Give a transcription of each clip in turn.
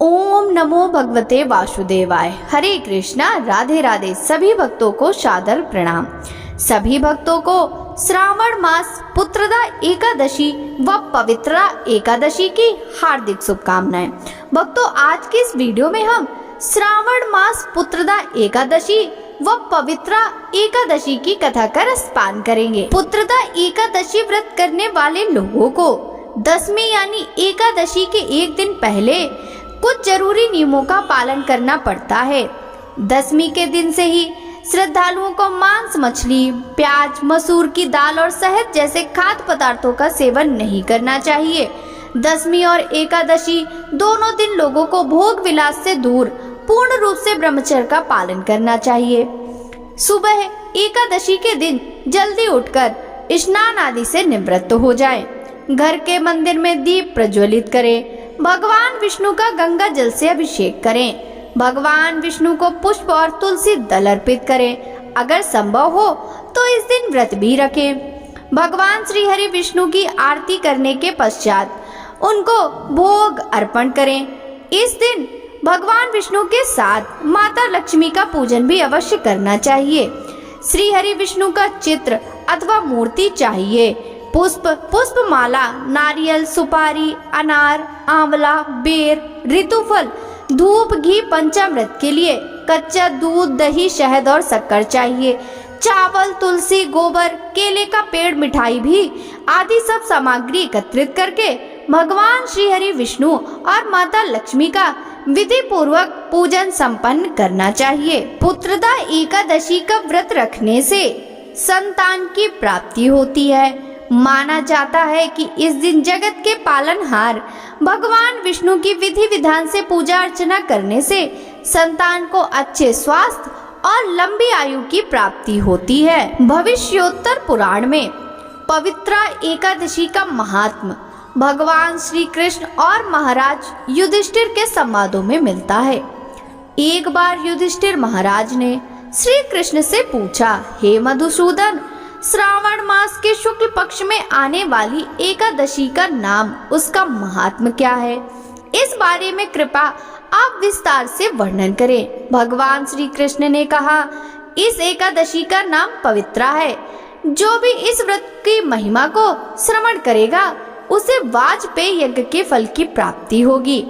ओम नमो भगवते वासुदेवाय। हरे कृष्णा, राधे राधे। सभी भक्तों को सादर प्रणाम। सभी भक्तों को श्रावण मास पुत्रदा एकादशी व पवित्रा एकादशी की हार्दिक शुभकामनाएं। भक्तों, आज की इस वीडियो में हम श्रावण मास पुत्रदा एकादशी व पवित्रा एकादशी की कथा का रसपान करेंगे। पुत्रदा एकादशी व्रत करने वाले लोगों को दशमी यानी एकादशी के एक दिन पहले कुछ जरूरी नियमों का पालन करना पड़ता है। दशमी के दिन से ही श्रद्धालुओं को मांस, मछली, प्याज, मसूर की दाल और शहद जैसे खाद्य पदार्थों का सेवन नहीं करना चाहिए। दशमी और एकादशी दोनों दिन लोगों को भोग विलास से दूर पूर्ण रूप से ब्रह्मचर्य का पालन करना चाहिए। सुबह एकादशी के दिन जल्दी उठकर स्नान आदि से निवृत्त हो जाएं। घर के मंदिर में दीप प्रज्वलित करें। भगवान विष्णु का गंगा जल से अभिषेक करें। भगवान विष्णु को पुष्प और तुलसी दल अर्पित करें। अगर संभव हो तो इस दिन व्रत भी रखें। भगवान श्री हरि विष्णु की आरती करने के पश्चात उनको भोग अर्पण करें। इस दिन भगवान विष्णु के साथ माता लक्ष्मी का पूजन भी अवश्य करना चाहिए। श्री हरि विष्णु का चित्र अथवा मूर्ति चाहिए। पुष्पमाला, नारियल, सुपारी, अनार, आंवला, बेर, ऋतुफल, धूप, घी, पंचामृत के लिए कच्चा दूध, दही, शहद और शक्कर चाहिए। चावल, तुलसी, गोबर, केले का पेड़, मिठाई भी आदि सब सामग्री एकत्रित करके भगवान श्री हरि विष्णु और माता लक्ष्मी का विधि पूर्वक पूजन संपन्न करना चाहिए। पुत्रदा एकादशी का व्रत रखने से संतान की प्राप्ति होती है। माना जाता है कि इस दिन जगत के पालनहार भगवान विष्णु की विधि विधान से पूजा अर्चना करने से संतान को अच्छे स्वास्थ्य और लंबी आयु की प्राप्ति होती है। भविष्योत्तर पुराण में पवित्रा एकादशी का महात्म भगवान श्री कृष्ण और महाराज युधिष्ठिर के संवादों में मिलता है। एक बार युधिष्ठिर महाराज ने श्री कृष्ण से पूछा, हे मधुसूदन, श्रावण मास के शुक्ल पक्ष में आने वाली एकादशी का नाम, उसका महात्म क्या है? इस बारे में कृपा आप विस्तार से वर्णन करें। भगवान श्री कृष्ण ने कहा, इस एकादशी का नाम पवित्रा है। जो भी इस व्रत की महिमा को श्रवण करेगा उसे वाजपेय यज्ञ के फल की प्राप्ति होगी।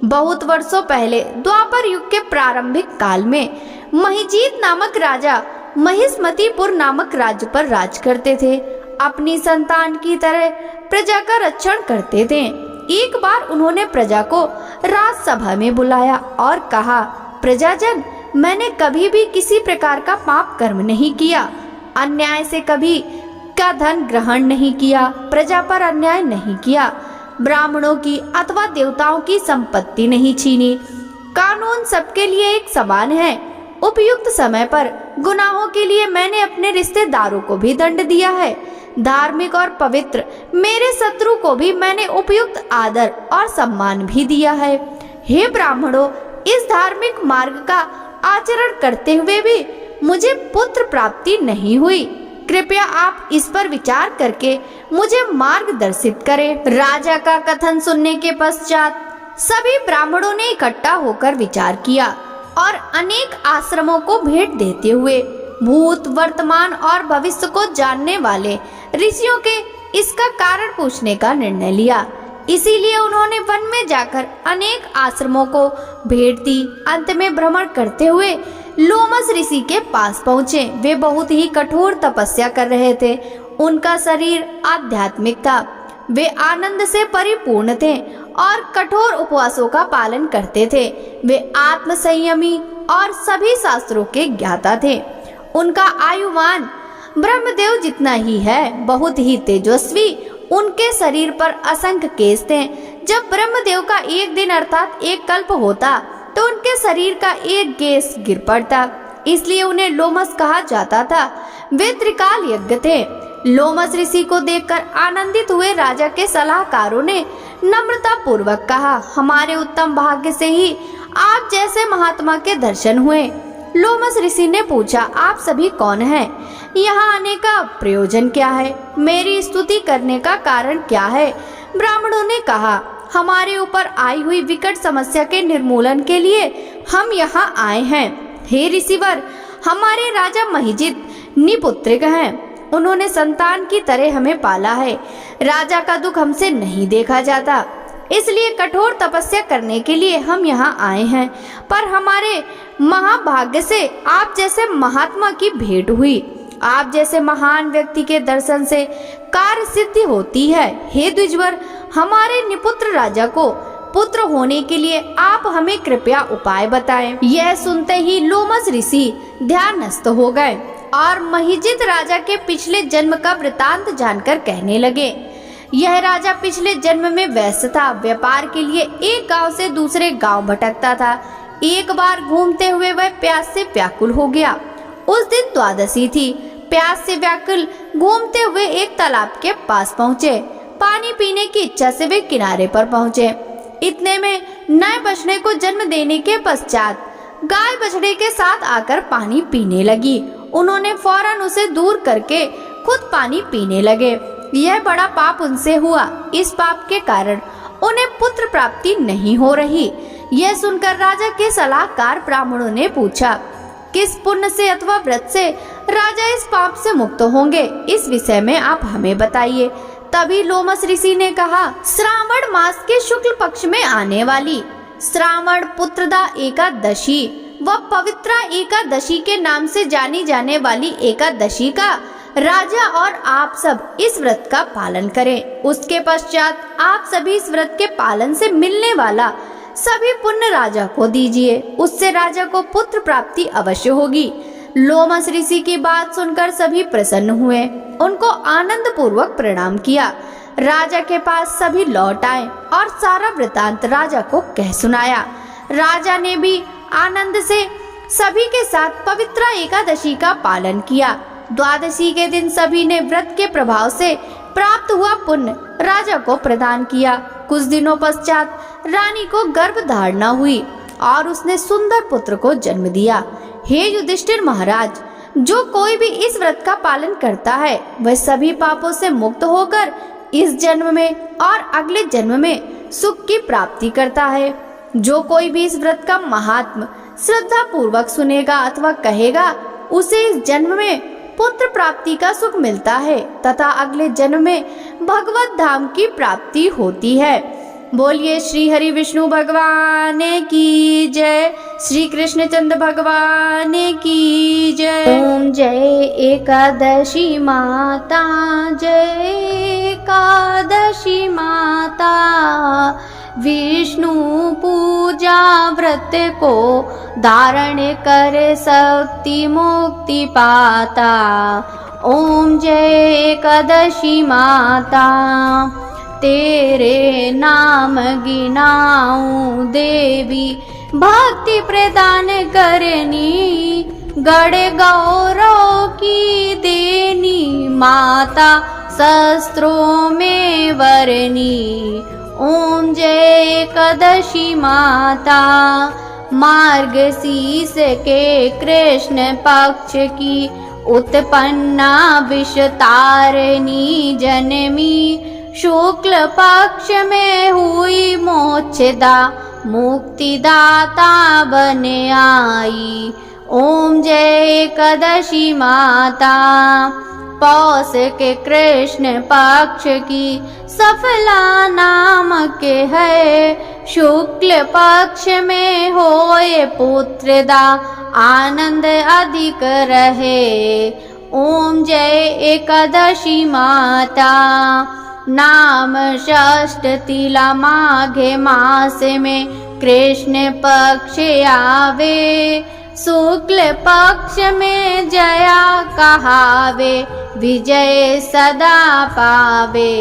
बहुत वर्षों पहले द्वापर युग के प्रारंभिक काल में महिजीत नामक राजा महिष्मतीपुर नामक राज्य पर राज करते थे। अपनी संतान की तरह प्रजा का रक्षण करते थे। एक बार उन्होंने प्रजा को राजसभा में बुलाया और कहा, प्रजाजन, मैंने कभी भी किसी प्रकार का पाप कर्म नहीं किया, अन्याय से कभी का धन ग्रहण नहीं किया, प्रजा पर अन्याय नहीं किया, ब्राह्मणों की अथवा देवताओं की संपत्ति नहीं छीनी। कानून सबके लिए एक समान है। उपयुक्त समय पर गुनाहों के लिए मैंने अपने रिश्तेदारों को भी दंड दिया है। धार्मिक और पवित्र मेरे शत्रु को भी मैंने उपयुक्त आदर और सम्मान भी दिया है। हे ब्राह्मणों, इस धार्मिक मार्ग का आचरण करते हुए भी मुझे पुत्र प्राप्ति नहीं हुई। कृपया आप इस पर विचार करके मुझे मार्गदर्शित करें। राजा का कथन सुनने के पश्चात सभी ब्राह्मणों ने इकट्ठा होकर विचार किया और अनेक आश्रमों को भेंट देते हुए भूत, वर्तमान और भविष्य को जानने वाले ऋषियों के इसका कारण पूछने का निर्णय लिया। इसीलिए उन्होंने वन में जाकर अनेक आश्रमों को भेंट दी। अंत में भ्रमण करते हुए लोमस ऋषि के पास पहुँचे। वे बहुत ही कठोर तपस्या कर रहे थे। उनका शरीर आध्यात्मिक था। वे आनंद से परिपूर्ण थे और कठोर उपवासों का पालन करते थे। वे आत्म संयमी और सभी शास्त्रों के ज्ञाता थे। उनका आयुमान ब्रह्मदेव जितना ही है, बहुत ही तेजस्वी। उनके शरीर पर असंख्य केश थे। जब ब्रह्मदेव का एक दिन अर्थात एक कल्प होता तो उनके शरीर का एक केश गिर पड़ता, इसलिए उन्हें लोमस कहा जाता था। वे त्रिकाल यज्ञ थे। लोमस ऋषि को देखकर आनंदित हुए राजा के सलाहकारों ने नम्रता पूर्वक कहा, हमारे उत्तम भाग्य से ही आप जैसे महात्मा के दर्शन हुए। लोमस ऋषि ने पूछा, आप सभी कौन हैं? यहाँ आने का प्रयोजन क्या है? मेरी स्तुति करने का कारण क्या है? ब्राह्मणों ने कहा, हमारे ऊपर आई हुई विकट समस्या के निर्मूलन के लिए हम यहाँ आए हैं। हे ऋषिवर, हमारे राजा महिजित निपुत्रिक हैं। उन्होंने संतान की तरह हमें पाला है। राजा का दुख हमसे नहीं देखा जाता, इसलिए कठोर तपस्या करने के लिए हम यहाँ आए हैं। पर हमारे महाभाग्य से आप जैसे महात्मा की भेंट हुई। आप जैसे महान व्यक्ति के दर्शन से कार्य सिद्धि होती है। हे द्विजवर, हमारे निपुत्र राजा को पुत्र होने के लिए आप हमें कृपया उपाय बताएं। यह सुनते ही लोमस ऋषि ध्यानस्थ हो गए और महिजित राजा के पिछले जन्म का वृतांत जानकर कहने लगे। यह राजा पिछले जन्म में वैश्य था। व्यापार के लिए एक गांव से दूसरे गांव भटकता था। एक बार घूमते हुए वह प्यास से व्याकुल हो गया। उस दिन द्वादशी थी। प्यास से व्याकुल घूमते हुए एक तालाब के पास पहुँचे। पानी पीने की इच्छा से वे किनारे पर पहुँचे। इतने में नए बछड़े को जन्म देने के पश्चात गाय बछड़े के साथ आकर पानी पीने लगी। उन्होंने फौरन उसे दूर करके खुद पानी पीने लगे। यह बड़ा पाप उनसे हुआ। इस पाप के कारण उन्हें पुत्र प्राप्ति नहीं हो रही। यह सुनकर राजा के सलाहकार ब्राह्मणों ने पूछा, किस पुण्य से अथवा व्रत से राजा इस पाप से मुक्त होंगे? इस विषय में आप हमें बताइए। तभी लोमस ऋषि ने कहा, श्रावण मास के शुक्ल पक्ष में आने वाली श्रावण पुत्रदा एकादशी व पवित्रा एकादशी के नाम से जानी जाने वाली एकादशी का राजा और आप सब इस व्रत का पालन करें। उसके पश्चात आप सभी इस व्रत के पालन से मिलने वाला सभी पुण्य राजा को दीजिए। उससे राजा को पुत्र प्राप्ति अवश्य होगी। लोमस ऋषि की बात सुनकर सभी प्रसन्न हुए। उनको आनंद पूर्वक प्रणाम किया। राजा के पास सभी लौट आए और सारा वृतांत राजा को कह सुनाया। राजा ने भी आनंद से सभी के साथ पवित्रा एकादशी का पालन किया। द्वादशी के दिन सभी ने व्रत के प्रभाव से प्राप्त हुआ पुण्य राजा को प्रदान किया। कुछ दिनों पश्चात रानी को गर्भ धारणा हुई और उसने सुंदर पुत्र को जन्म दिया। हे युधिष्ठिर महाराज, जो कोई भी इस व्रत का पालन करता है वह सभी पापों से मुक्त होकर इस जन्म में और अगले जन्म में सुख की प्राप्ति करता है। जो कोई भी इस व्रत का महात्म श्रद्धा पूर्वक सुनेगा अथवा कहेगा, उसे इस जन्म में पुत्र प्राप्ति का सुख मिलता है तथा अगले जन्म में भगवत धाम की प्राप्ति होती है। बोलिए श्री हरि विष्णु भगवान की जय। श्री कृष्ण चंद्र भगवान की जय। ओम जय एकादशी माता, जय एकादशी माता। विष्णु पूजा व्रत को धारण कर शक्ति मुक्ति पाता। ओम जय एकादशी माता। तेरे नाम गिनाऊं देवी, भक्ति प्रदान करनी। गढ़ गौरव की देनी, माता शस्त्रों में वरनी। ओम जय एकादशी माता। मार्गशीर्ष के कृष्ण पक्ष की उत्पन्ना विषतारिणी जनमी। शुक्ल पक्ष में हुई मोक्षदा, मुक्तिदाता बन आई। ओम जय एकादशी माता। पौष के कृष्ण पक्ष की सफला नामक है। शुक्ल पक्ष में होए पुत्रदा, आनंद अधिक रहे। ओम जय एकादशी माता। नाम षष्ठ तिला माघे मास में कृष्ण पक्ष आवे। शुक्ल पक्ष में जया कहावे, विजय सदा पावे।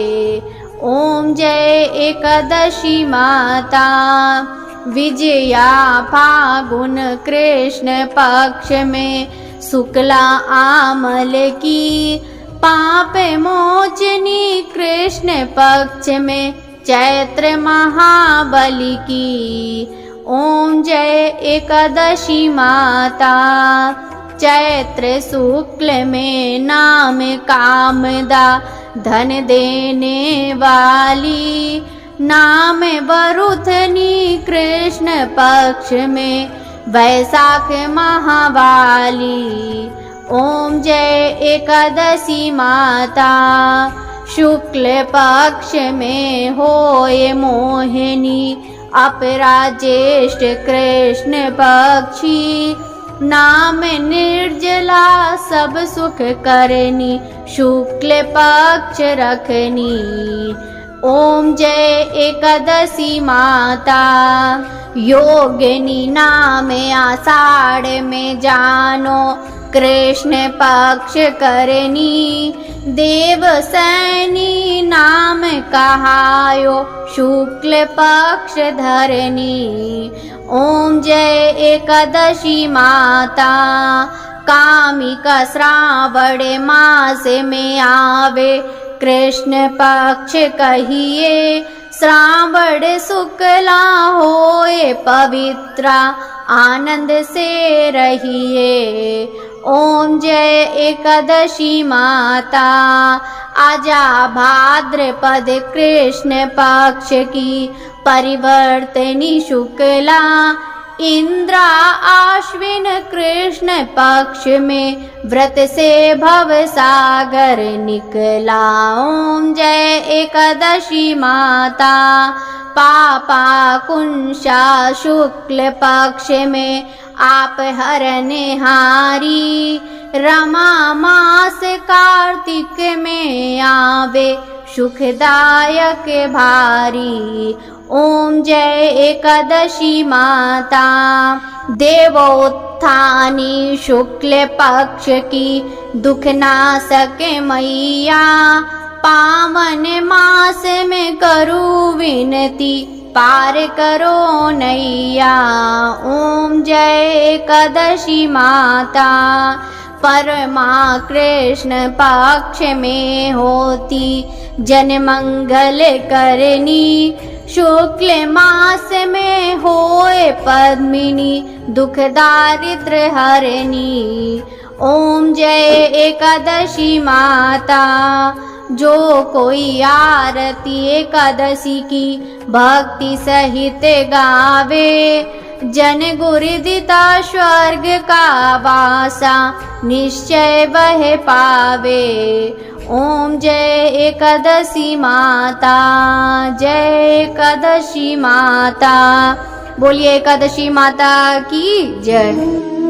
ओम जय एकादशी माता। विजया फागुन कृष्ण पक्ष में शुक्ला आमल की। पाप मोचनी कृष्ण पक्ष में चैत्र महाबली की। ओम जय एकादशी माता। चैत्र शुक्ल में नाम कामदा, धन देने वाली। नाम वरुथनी कृष्ण पक्ष में वैशाख महावाली। ओम जय एकादशी माता। शुक्ल पक्ष में होए मोहिनी अपरा ज्येष्ठ कृष्ण पक्षी। नाम निर्जला सब सुख करनी शुक्ल पक्ष रखनी। ओम जय एकादशी माता। योगिनी नाम आषाढ़ में जानो कृष्ण पक्ष करनी। देवसैनी नाम कहायो शुक्ल पक्ष धरनी। ओम जय एकादशी माता। कामिका श्रावण मास में आवे कृष्ण पक्ष कहिए। श्रावण शुक्ला होए पवित्रा आनंद से रहिए। ओम जय एकादशी माता। आजा भाद्रपद कृष्ण पक्ष की परिवर्तनी शुक्ला। इंद्रा आश्विन कृष्ण पक्ष में व्रत से भव सागर निकला। ओम जय एकादशी माता। पापा कुंशा शुक्ल पक्ष में आप हरने हारी। रमा मास कार्तिक में आवे सुखदायक भारी। ओम जय एकादशी माता। देवोत्थानी शुक्ल पक्ष की दुख नाशक मैया। पावन मास में करूं विनती पार करो नैया। ओम जय एकादशी माता। परमा कृष्ण पक्ष में होती जन मंगल करनी। शुक्ल मास में होए पद्मिनी दुख दारिद्र हरनी। ओम जय एकादशी माता। जो कोई आरती एकादशी की भक्ति सहित गावे। जन गुरुदिता स्वर्ग का वासा निश्चय वह पावे। ओम जय एकादशी माता। जय एकादशी माता। बोलिए एकादशी माता की जय।